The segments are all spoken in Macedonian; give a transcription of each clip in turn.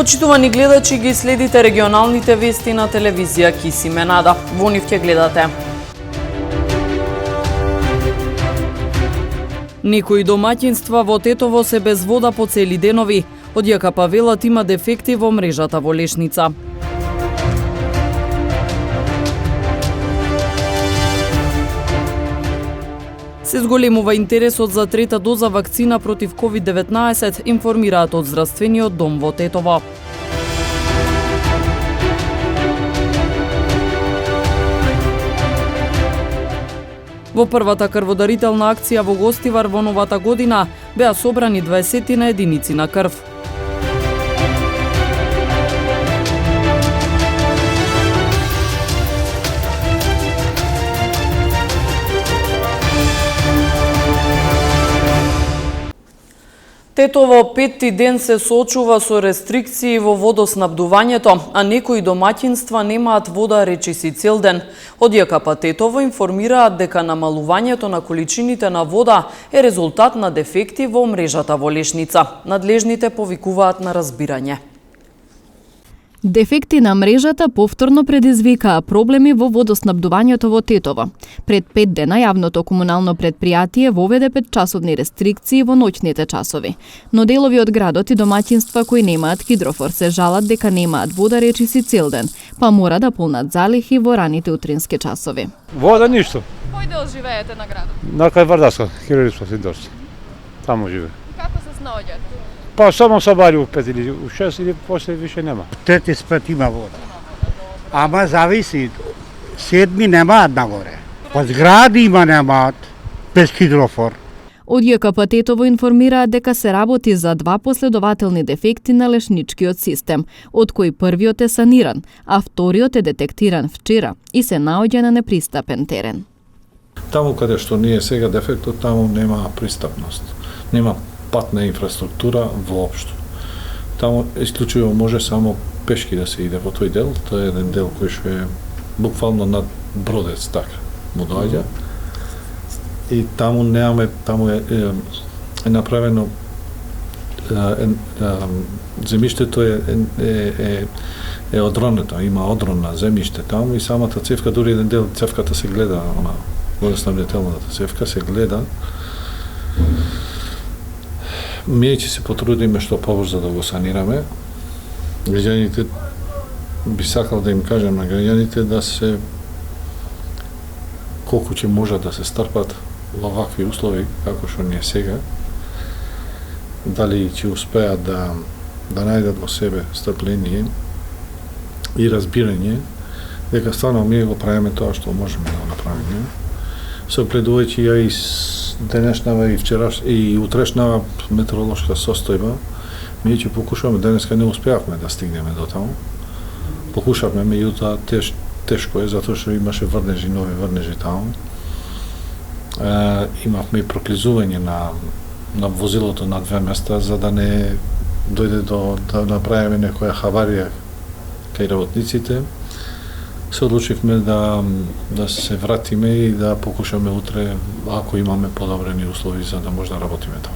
Почитувани гледачи, ги следите регионалните вести на телевизија Киси Менада. Во нив ќе гледате. Некои домаќинства во Тетово се без вода по цели денови. Од ЈКП велат има дефекти во мрежата во Лешница. Се зголемува интересот за трета доза вакцина против COVID-19, информираат од Здравствениот дом во Тетово. Во првата крводарителна акција во Гостивар во новата година беа собрани 20 на единици на крв. Тетово петти ден се соочува со рестрикции во водоснабдувањето, а некои домаќинства немаат вода речиси цел ден. Од ЈКП Тетово информираат дека намалувањето на количините на вода е резултат на дефекти во мрежата во Лешница. Надлежните повикуваат на разбирање. Дефекти на мрежата повторно предизвикаа проблеми во водоснабдувањето во Тетово. Пред 5 дена јавното комунално предпријатие воведе 5-часовни рестрикции во ноќните часови. Но делови од градот и домаќинства кои немаат хидрофор се жалат дека немаат вода речиси цел ден, па мора да полнат залихи во раните утрински часови. Вода ништо. Кој дел живеете на градот? На кај Вардарска, Хилерипска Синдорска. Таму живе. Како се снаоѓате? Па само сабари у 5 или у 6 или после више нема. Трети спет има вода. Ама зависи. Седми немаат нагоре. Па згради има немаат без хидрофор. Од ЈКП Тетово информираат дека се работи за 2 последователни дефекти на лешничкиот систем, од кои првиот е саниран, а вториот е детектиран вчера и се наоѓа на непристапен терен. Таму каде што не е сега дефектот, таму нема пристапност. Нема патна инфраструктура воопшто. Таму исклучиво може само пешки да се иде во тој дел. Тоа е еден дел кој што е буквално над бродец, така му доаѓа. И таму немаме, таму е направено земјиштето е одронето, има одрон на земјиште таму и самата цевка, дури еден дел цевката се гледа, она водоснабдителната цевка се гледа. Ние ќе се потрудиме што побрзо да го санираме. Граѓаните, би сакал да им кажам на граѓаните да се колку ќе можат да се стрпат во вакви услови како што не е сега. Дали ќе успеат да најдат во себе стрпление и разбирање дека стварно ние го правиме тоа што можеме да го направиме. Со предувајќи ја и денешнава и вчераш и утрешнава метеоролошка состојба, ние ќе покушаме, денеска не успеавме да стигнеме до таму. Покушавме, меѓутоа тешко е, затоа што имаше врнежи, нови врнежи таму. Имавме и проклизување на возилото на 2 места, за да не дојде да направиме некоја хаварија кај работниците. Се одлучивме да се вратиме и да покушаме утре, ако имаме подобрени услови за да може да работиме таму.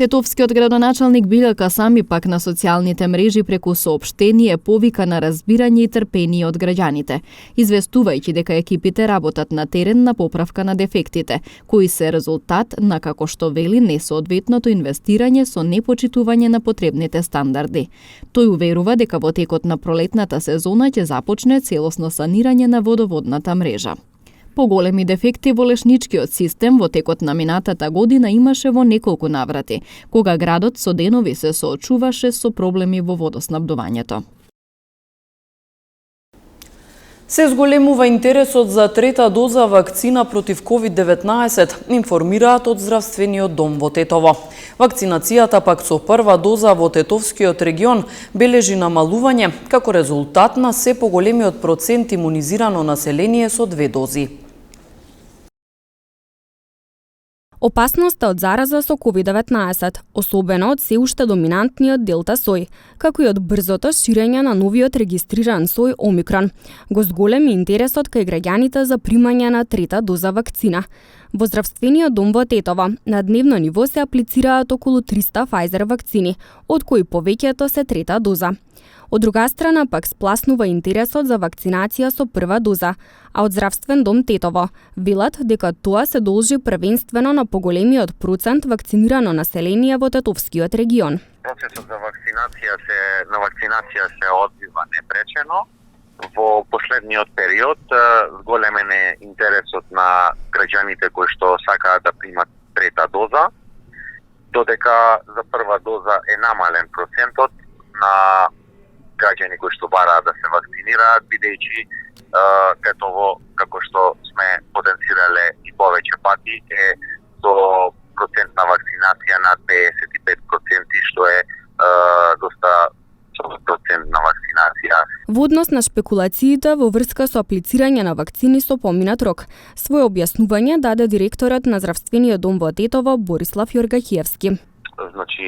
Тетовскиот градоначалник Билјака Сами пак на социјалните мрежи преку соопштение повика на разбирање и трпение од граѓаните, известувајќи дека екипите работат на терен на поправка на дефектите, кои се резултат на, како што вели, несоодветното инвестирање со непочитување на потребните стандарди. Тој уверува дека во текот на пролетната сезона ќе започне целосно санирање на водоводната мрежа. Поголеми дефекти во лешничкиот систем во текот на минатата година имаше во неколку наврати, кога градот со денови се соочуваше со проблеми во водоснабдувањето. Се зголемува интересот за трета доза вакцина против COVID-19, информираат од Здравствениот дом во Тетово. Вакцинацијата пак со прва доза во Тетовскиот регион бележи намалување како резултат на се поголемиот процент имунизирано население со 2 дози. Опасноста од зараза со COVID-19, особено од се уште доминантниот Делта сој, како и од брзото ширење на новиот регистриран сој Омикрон, го зголеми интересот кај граѓаните за примање на трета доза вакцина. Во здравствениот дом во Тетово на дневно ниво се аплицираат околу 300 Pfizer вакцини, од кои повеќето се трета доза. Од друга страна пак спласнува интересот за вакцинација со прва доза, а од Здравствен дом Тетово велат дека тоа се должи првенствено на поголемиот процент вакцинирано население во Тетовскиот регион. Процесот за вакцинација се одвива непречено. Во последниот период зголемен е интересот на граѓаните кои што сакаат да примат трета доза, додека за прва доза е намален процентот на граѓани кои што бараат да се вакцинираат, бидејќи Тетово, како што сме потенцирале и повеќе пати, е до процент на вакцинација над 55%, што е доста процент на вакцинација. Во однос на шпекулациите во врска со аплицирање на вакцини со поминат рок, своје објаснување даде директорот на Здравствениот дом во Тетово Борислав Јоргахиевски. Значи,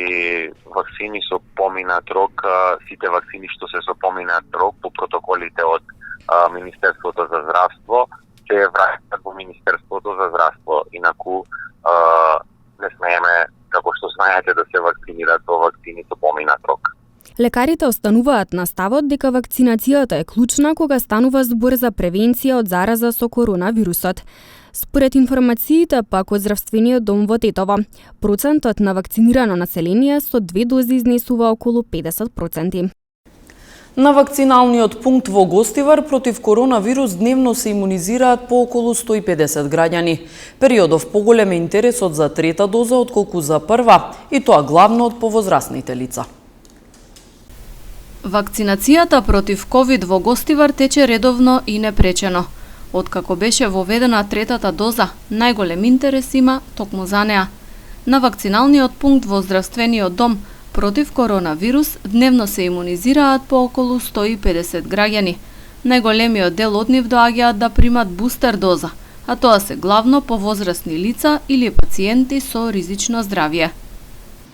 вакцини со поминат рок, сите вакцини што се со поминат рок по протоколите од Министерството за здравство се враќаат во Министерството за здравство. Инаку не смееме, како што знаете, да се вакцинираат со вакцини со поминат рок. Лекарите остануваат на ставот дека вакцинацијата е клучна кога станува збор за превенција од зараза со коронавирусот. Според информациите пак од Здравствениот дом во Тетово, процентот на вакцинирано население со 2 дози изнесува околу 50%. На вакциналниот пункт во Гостивар против коронавирус дневно се имунизираат по околу 150 граѓани. Периодов поголем е интересот за трета доза отколку за прва, и тоа главно од повозрасните лица. Вакцинацијата против ковид во Гостивар тече редовно и непречено. Откако беше воведена третата доза, најголем интерес има токму за неа. На вакциналниот пункт во Здравствениот дом против коронавирус дневно се имунизираат по околу 150 граѓани. Најголемиот дел од нив доаѓаат да примат бустер доза, а тоа се главно повозрасни лица или пациенти со ризично здравје.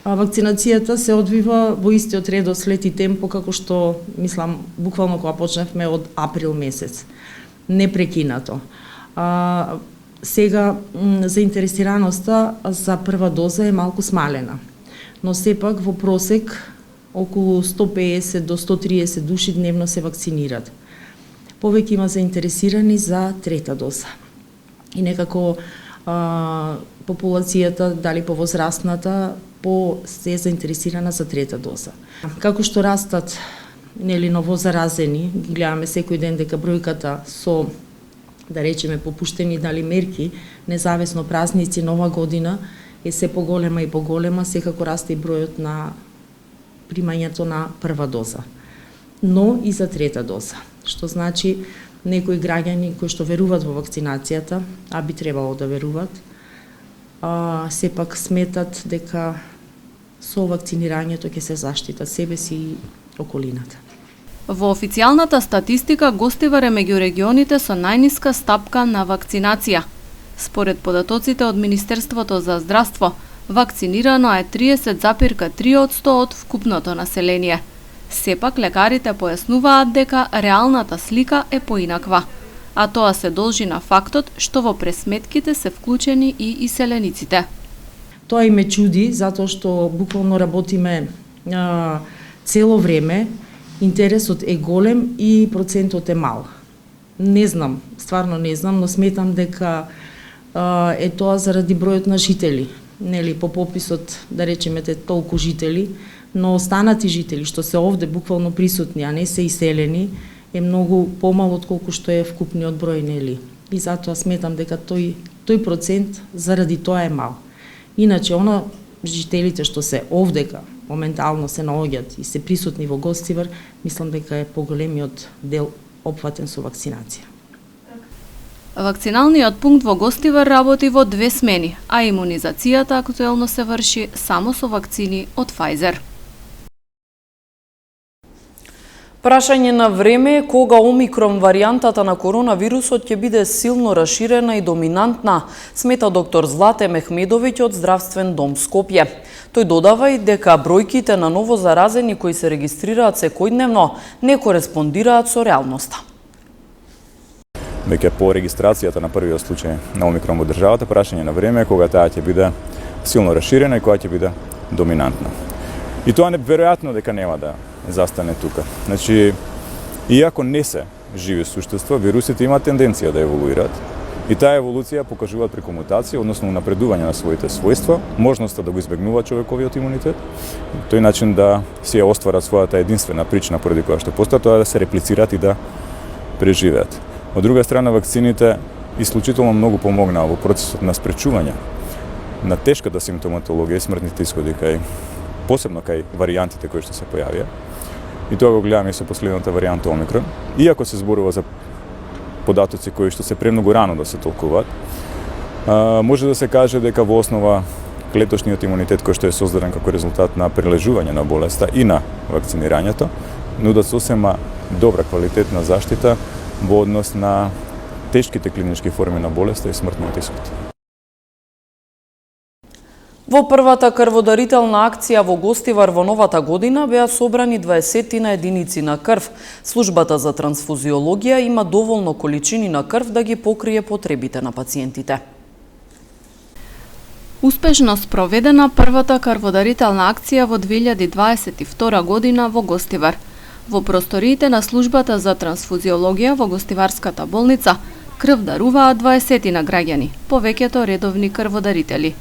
Вакцинацијата се одвива во истиот редослед и темпо како што, мислам, буквално кога почнавме од април месец. Непрекинато. Сега заинтересираноста за прва доза е малку смалена, но сепак во просек околу 150 до 130 души дневно се вакцинират. Повеќе има заинтересирани за трета доза. И некако популацијата, дали повозрастната, се заинтересирана за трета доза. Како што растат новозаразени, ги гледаме секој ден дека бројката со, да речеме, попуштени дали мерки, независно празници, нова година, е се поголема и поголема, секако расте и бројот на примањето на прва доза. Но и за трета доза, што значи некои граѓани кои што веруваат во вакцинацијата, а би требало да веруваат, сепак сметат дека со вакцинирањето ќе се заштитат себе си и околината. Во официјалната статистика Гостивар е меѓу регионите со најниска стапка на вакцинација. Според податоците од Министерството за здравство, вакцинирано е 30,3% од вкупното население. Сепак лекарите појаснуваат дека реалната слика е поинаква, а тоа се должи на фактот што во пресметките се вклучени и иселениците. Тоа и ме чуди, затоа што буквално работиме цело време, интересот е голем и процентот е мал. Не знам, стварно не знам, но сметам дека е тоа заради бројот на жители. Нели, по пописот, да речеме, толку жители, но останати жители што се овде буквално присутни, а не се иселени, е многу помал отколку што е вкупниот број, нели. И затоа сметам дека тој процент заради тоа е мал. Иначе, жителите што се овдека, моментално се наоѓаат и се присутни во Гостивар, мислам дека е поголемиот дел опфатен со вакцинација. Вакциналниот пункт во Гостивар работи во 2 смени, а имунизацијата актуелно се врши само со вакцини од Pfizer. Прашање на време е кога омикрон варијантата на коронавирусот ќе биде силно раширена и доминантна, смета доктор Злате Мехмедовиќ од Здравствен дом Скопје. Тој додава и дека бројките на новозаразени кои се регистрираат секојдневно не кореспондираат со реалноста. веќе по регистрацијата на првиот случај на омикрон во државата, прашање на време кога таа ќе биде силно расширена и кога ќе биде доминантна. И тоа веројатно дека нема да застане тука. Значи, иако не се живи суштества, вирусите имаат тенденција да еволуираат. И таа еволуција покажува преку мутација, односно напредување на своите својства, можноста да го избегнува човековиот имунитет, тој начин да си ја остварат својата единствена причина поради која што постојат, тоа да се реплицираат и да преживеат. Од друга страна, вакцините исклучително многу помогнаа во процесот на спречување на тешката симптоматологија и смртните исходи посебно кај варијантите кои што се појавија. И тоа го гледаме и со последната варијанта Омикрон. Иако се зборува за податоци кои што се премногу рано да се толкуваат, може да се каже дека во основа клеточниот имунитет кој што е создаден како резултат на прележување на болеста и на вакцинирањето, нудат сосема добра квалитетна заштита во однос на тешките клинички форми на болеста и смртниот исход. Во првата крводарителна акција во Гостивар во новата година беа собрани 20 единици на крв. Службата за трансфузиологија има доволно количини на крв да ги покрие потребите на пациентите. Успешно спроведена првата крводарителна акција во 2022 година во Гостивар. Во просториите на службата за трансфузиологија во Гостиварската болница крв даруваат 20 на граѓани, повеќето редовни крводарители.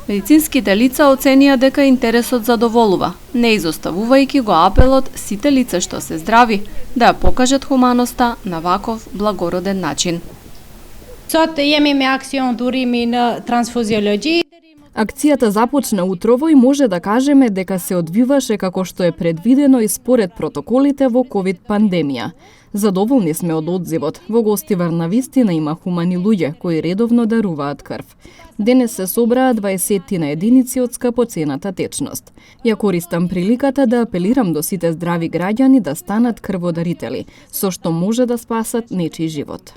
Медицинските лица оценија дека интересот задоволува, не изоставувајќи го апелот сите лица што се здрави да ја покажат хуманоста на ваков благороден начин. Sot jemi me aksion durimi në transfuziologi. Акцијата започна утрово и може да кажеме дека се одвиваше како што е предвидено и според протоколите во ковид пандемија. Задоволни сме од одзивот. Во Гостивар навистина има хумани луѓе кои редовно даруваат крв. Денес се собраа 20 на единици од скапоцената течност. Ја користам приликата да апелирам до сите здрави граѓани да станат крводарители, со што може да спасат нечий живот.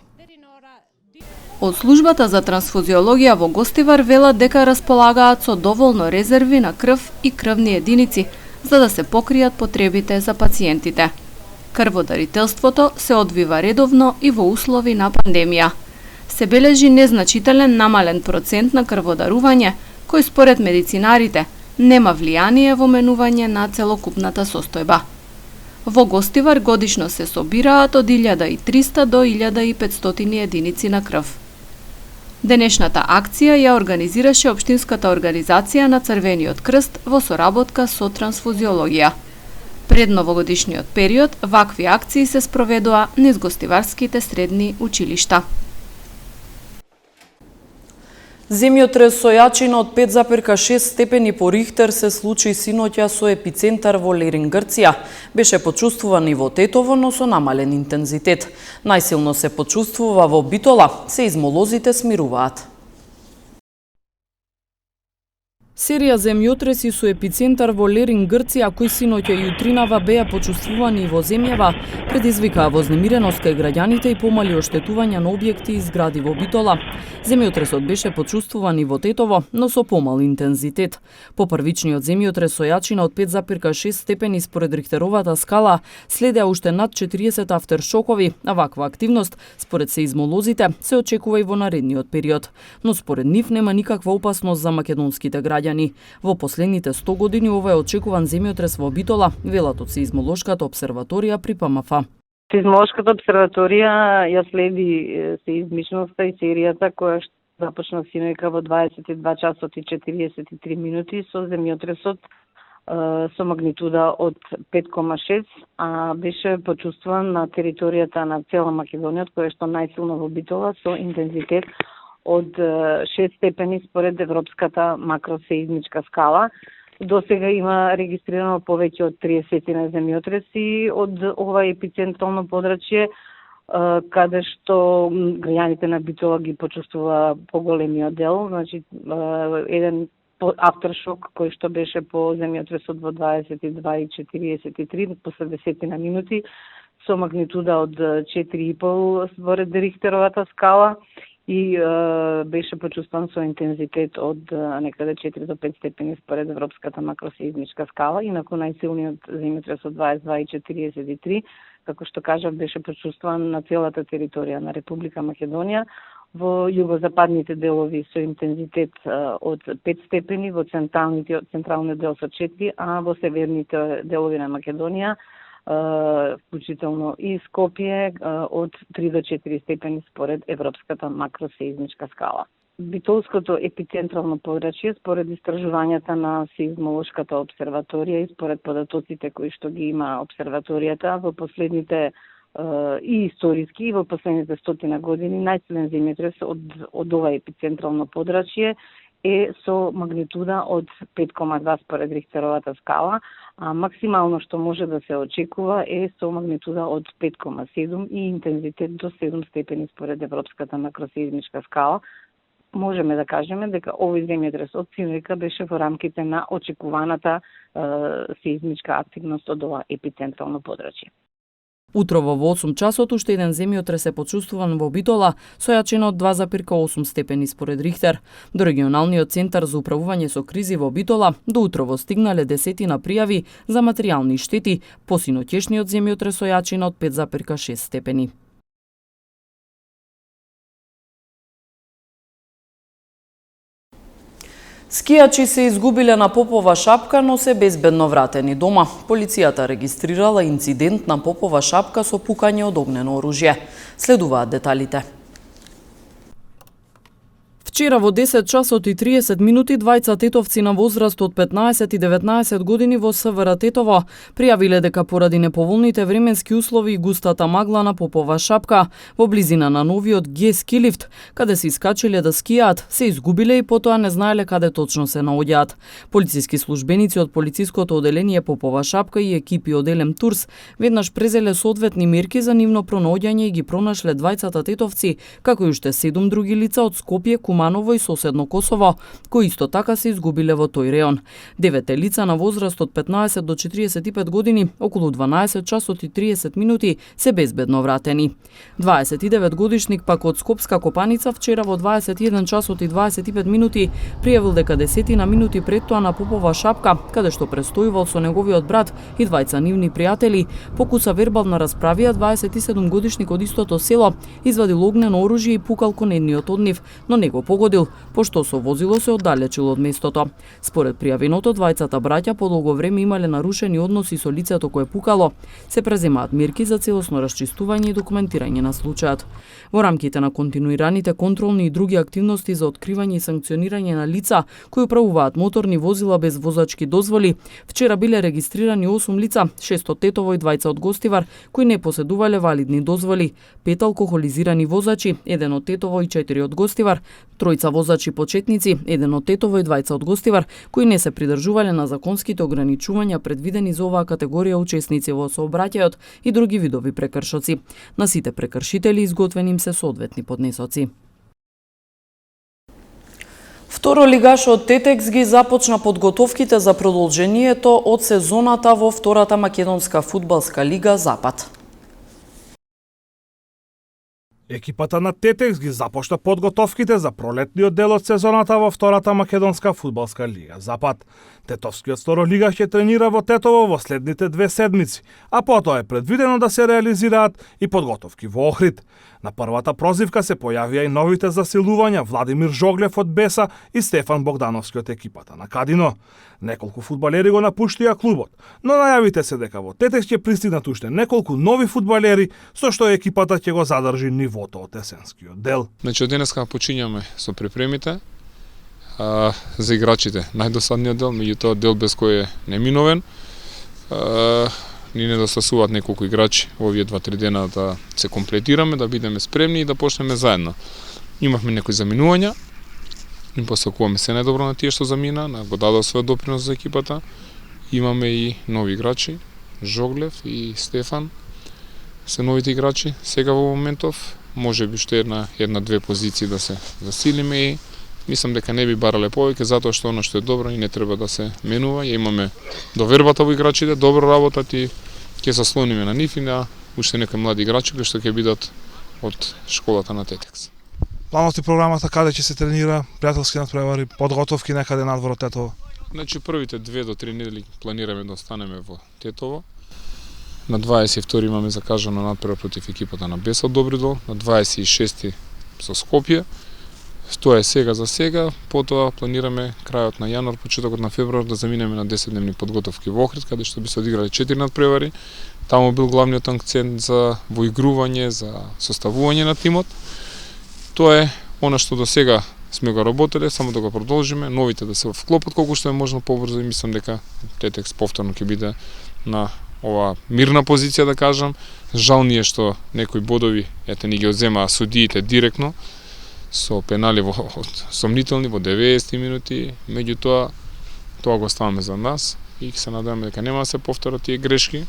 Од службата за трансфузиологија во Гостивар велат дека располагаат со доволно резерви на крв и крвни единици за да се покријат потребите за пациентите. Крводарителството се одвива редовно и во услови на пандемија. Се бележи незначителен намален процент на крводарување, кој според медицинарите нема влијание во менување на целокупната состојба. Во Гостивар годишно се собираат од 1300 до 1500 единици на крв. Денешната акција ја организираше Општинската организација на Црвениот крст во соработка со трансфузиологија. Пред новогодишниот период, вакви акции се спроведоа низ гостиварските средни училишта. Земјотрес со јачина од 5,6 степени по Рихтер се случи синоќа со епицентар во Лерин, Грција. Беше почувствуван и во Тетово, но со намален интензитет. Најсилно се почувствува во Битола, сеизмолозите смируваат. Серија земјотреси со епицентар во Лерин, Грција, кои синоќа и утринава беа почувствувани и во земјава, предизвикаа вознемиреност кај граѓаните и помали оштетувања на објекти и згради во Битола. Земјотресот беше почувствуван и во Тетово, но со помал интензитет. По првичниот земјотрес со јачина од 5,6 степени според Рихтеровата скала следеа уште над 40 автершокови, а ваква активност, според сеизмолозите, се очекува и во наредниот период. Но според нив нема никаква опасност за македонските граѓани. Во последните 100 години ова е очекуван земјотрес во Битола, велат од сеизмолошката обсерваторија при ПМФ. Сеизмолошката обсерваторија ја следи сеизмичноста и серијата која започна синојка во 22 часот и 43 минути со земјотресот со магнитуда од 5,6, а беше почувствуван на територијата на цела Македонија, која што најсилно во Битола со интензитет од 6 степени според Европската макросеизмичка скала. До сега има регистрирано повеќе од 30 на земјотреси од ова епицентрално подрачје, каде што граѓаните на Битола ги почувствува поголемиот дел, значи еден автершок кој што беше по земјотресот во 22:43 после 10 на минути со магнитуда од 4,5 според Рихтеровата скала и беше почувстван со интензитет од некаде 4 до 5 степени според Европската макросеизмичка скала. Инаку најсилниот земјотрес од 22,43 како што кажав, беше почувствуван на целата територија на Република Македонија, во југозападните делови со интензитет од 5 степени, во централниот дел со 4, а во северните делови на Македонија, вклучително и Скопје, од 3 до 4 степени според Европската макросеизмичка скала. Битолското епицентрално подрачје, според истражувањата на сеизмолошката обсерваторија и според податоците кои што ги има обсерваторијата, во последните и историски и во последните 100 години најсилен земјотрес од ова епицентрално подрачје е со магнитуда од 5,2 според Рихтеровата скала, а максимално што може да се очекува е со магнитуда од 5,7 и интензитет до 7 степени според Европската макросеизмичка скала. Можеме да кажеме дека овој земјотрес од синојка беше во рамките на очекуваната сеизмичка активност од ова епицентрално подрачје. Утрово во 8 часот уште еден земјотрес е почувствуван во Битола со јачина од 2,8 степени според Рихтер. До регионалниот центар за управување со кризи во Битола до утрово стигнале десетина пријави за материјални штети по синоќешниот земјотрес со јачина од 5,6 степени. Скијачи се изгубиле на Попова шапка, но се безбедно вратени дома. Полицијата регистрирала инцидент на Попова шапка со пукање од огнено оружје. Следуваат деталите. Вчера во 10 часот и 30 минути двајца тетовци на возраст од 15 и 19 години во СВР Тетово пријавиле дека поради неповолните временски услови и густата магла на Попова шапка во близина на новиот Г ски лифт, каде се искачиле да скијаат, се изгубиле и потоа не знаеле каде точно се наоѓаат. Полициски службеници од полициското оделение Попова шапка и екипи од Елем Турс веднаш презеле соодветни мерки за нивно пронаоѓање и ги пронашле двајцата тетовци, како и уште 7 други лица од Скопје, Куманово и соседно Косово, кои исто така се изгубиле во тој реон. 9 лица на возраст од 15 до 45 години, околу 12 часот и 30 минути, се безбедно вратени. 29 годишник пак од Скопска Копаница вчера во 21 часот и 25 минути пријавил дека 10 минути пред тоа на Попова шапка, каде што престојувал со неговиот брат и двајца нивни пријатели, покуса вербална расправија 27 годишник од истото село извадил огнено оружје и пукал кон едниот од нив, но не го погодил, пошто со возило се оддалечил од местото. Според пријавеното, двајцата браќа подолго време имале нарушени односи со лицето кое пукало. Се преземаат мерки за целосно расчистување и документирање на случајот. Во рамките на континуираните контролни и други активности за откривање и санкционирање на лица кои управуваат моторни возила без возачки дозволи, вчера биле регистрирани 8 лица, 6 од Тетово и 2 од Гостивар, кои не поседувале валидни дозволи, 5 алкохолизирани возачи, 1 од Тетово и 4 од Гостивар, 3 возачи почетници, 1 од Тетово и 2 од Гостивар, кои не се придржувале на законските ограничувања предвидени за оваа категорија учесници во сообраќајот и други видови прекршоци. На сите прекршители изготвени им се соодветни поднесоци. Второлигашот Тетекс ги започна подготовките за продолжението од сезоната во втората македонска фудбалска лига Запад. Екипата на Тетекс ги започна подготовките за пролетниот дел од сезоната во втората македонска фудбалска лига Запад. Тетовскиот второлигаш ќе тренира во Тетово во следните 2 седмици, а потоа е предвидено да се реализираат и подготовки во Охрид. На првата прозивка се појавија и новите засилувања Владимир Жоглев од Беса и Стефан Богдановски од екипата на Кадино. Неколку фудбалери го напуштија клубот, но најавите се дека во Тетекс ќе пристигнат уште неколку нови фудбалери, со што екипата ќе го задржи нивото од есенскиот дел. Значи од денеска почињаме со припремите за играчите. Најдосадниот дел, меѓутоа дел без кој е неминовен. Ни недостасуваат неколку играчи во овие 2-3 дена да се комплетираме, да бидеме спремни и да почнеме заедно. Имавме некои заминувања, им посакуваме се најдобро на тие што замина, го дадоа својот допринос за екипата. Имаме и нови играчи, Жоглев и Стефан, се новите играчи сега во моментов. Може би уште една-две позиции да се засилиме и мислам дека не би барале повеќе, затоа што оно што е добро и не треба да се менува. Ја имаме довербата во играчите, добро работат и ќе се слониме на нив и на уште некои млади играчи кои што ќе бидат од школата на Тетекс. Планот и програмата каде ќе се тренира, пријателски надпревари, подготовки некаде надвор од Тетово? Значи првите 2 до 3 недели планираме да останеме во Тетово. На 22 имаме закажано надпревар против екипата на Бесот Добридол, на 26 со Скопје. Тоа е сега за сега, потоа планираме крајот на јануар, почетокот на февруар да заминеме на 10-дневни подготовки во Охрид, каде што би се одиграли 4 надпревари. Таму бил главниот акцент за воигрување, за составување на тимот. Тоа е она што до сега сме го работеле, само да го продолжиме, новите да се вклопат колку што е можно побрзо и мислам дека Тетекс повторно ќе биде на ова мирна позиција, да кажам. Жал ни е што некои бодови ни ги одземаа судиите директно со пенали сомнителни во 90 минути, меѓутоа тоа го оставаме за нас и се надеваме дека нема да се повторат тие грешки,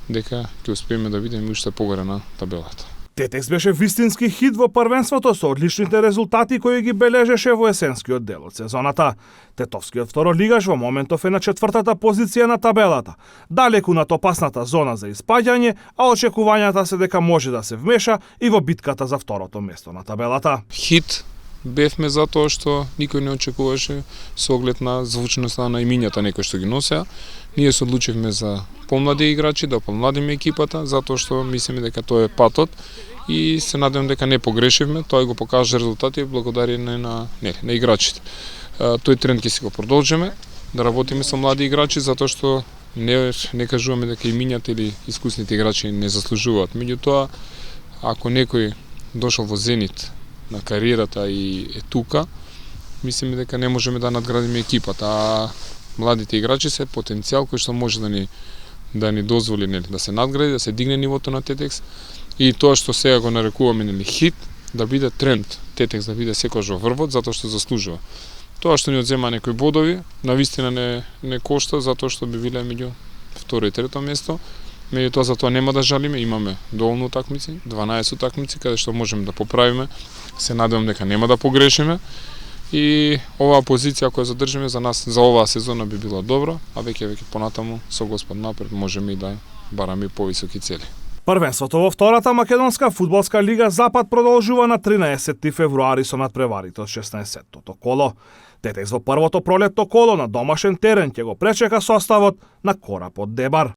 дека ќе успееме да бидеме уште погоре на табелата. Тетекс беше вистински хит во првенството со одличните резултати кои ги бележеше во есенскиот дел од сезоната. Тетовскиот второлигаш во моментов е на 4-та позиција на табелата, далеку над опасната зона за испаѓање, а очекувањата се дека може да се вмеша и во битката за второто место на табелата. Хит бевме затоа што никој не очекуваше со оглед на звучноста на имињата некои што ги носеа. Ние се одлучивме за помлади играчи, да помладиме екипата, затоа што мислиме дека тоа е патот и се надевам дека не погрешивме, тоа го покажа резултати благодарение на играчите. Тој тренд ќе си го продолжиме, да работиме со млади играчи, затоа што не кажуваме дека имињата или искусните играчи не заслужуваат. Меѓутоа, ако некој дошол во зенит на кариерата и е тука, мислиме дека не можеме да надградиме екипата, а младите играчи се потенцијал кој што може да ни дозволи да се надгради, да се дигне нивото на Тетекс и тоа што сега го нарекуваме хит, да биде тренд, Тетекс да биде секогаш во врвот, затоа што заслужува. Тоа што ни одзема некои бодови, навистина не кошта, затоа што би биле меѓу второ и трето место. Меѓутоа за тоа нема да жалиме, имаме доволно утакмици, 12 утакмици каде што можеме да поправиме. Се надевам дека нема да погрешиме и оваа позиција која задржиме за нас за оваа сезона би било добро, а веќе понатаму со Господ напред можеме и да бараме повисоки цели. Првенството во втората македонска фудбалска лига Запад продолжува на 13 февруари со надпреварите од 16-тото коло. Тетекс во првото пролетно коло на домашен терен ќе го пречека составот на Корап од Дебар.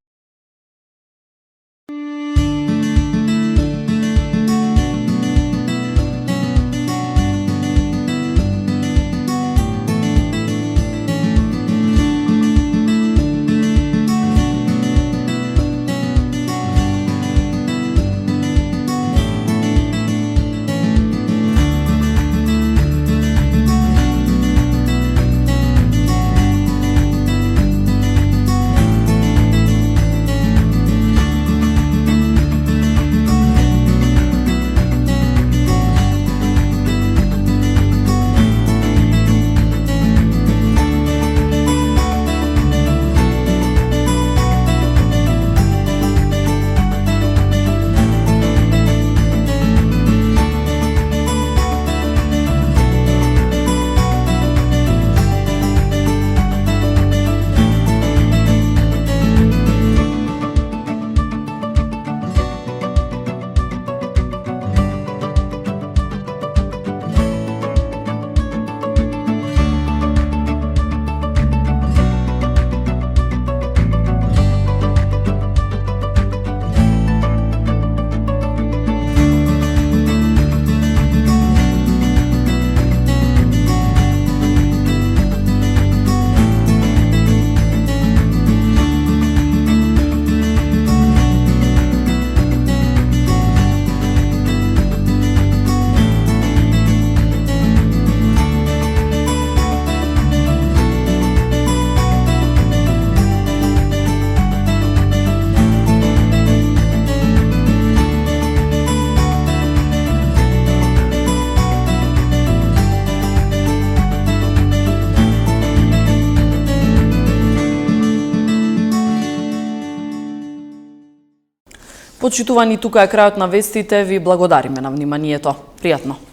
Почитувани, тука е крајот на вестите, ви благодариме на вниманието. Пријатно!